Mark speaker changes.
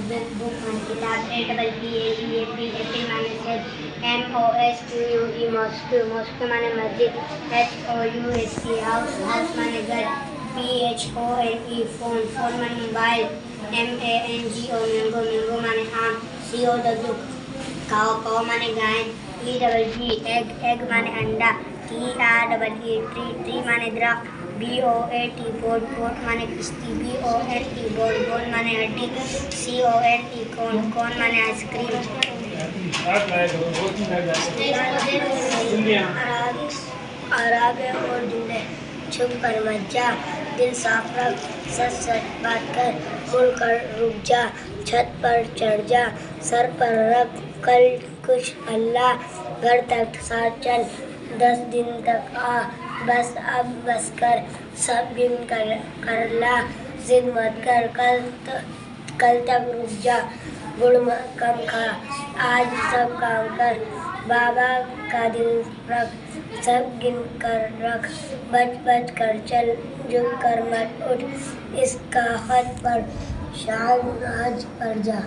Speaker 1: Book book माने किताब, APPAP Apple माने सेब, MOSQUE मॉस्क्यू मॉस्क्यू माने मस्जिद, HOUSE हाउस हाउस माने घर, PHONE फोन फोन माने मोबाइल, MANGO मैंगो मैंगो माने आम, COW काओ माने गाय, EGG एग माने अंडा, TREE ट्री माने दरख्त, BOAT बोट माने किश्ती, बोन माने हड्डी, कोन माने आइसक्रीम। आरागे और जुमले छुप कर मत जा, दिल साफ रख, सच बात कर, खुल कर रुक जा, छत पर चढ़ जा, सर पर रख कल कुछ अल्लाह, घर तक साथ चल, 10 दिन तक आ, बस अब बस कर, सब गिन कर ला, जिद मत कर, कल तक रुक जा, गुड़ कम खा, आज सब काम कर, बाबा का दिल रख, सब गिन कर रख, बच कर चल, झुक कर मत उठ, इसका खत पढ़, शान आज पढ़ जा।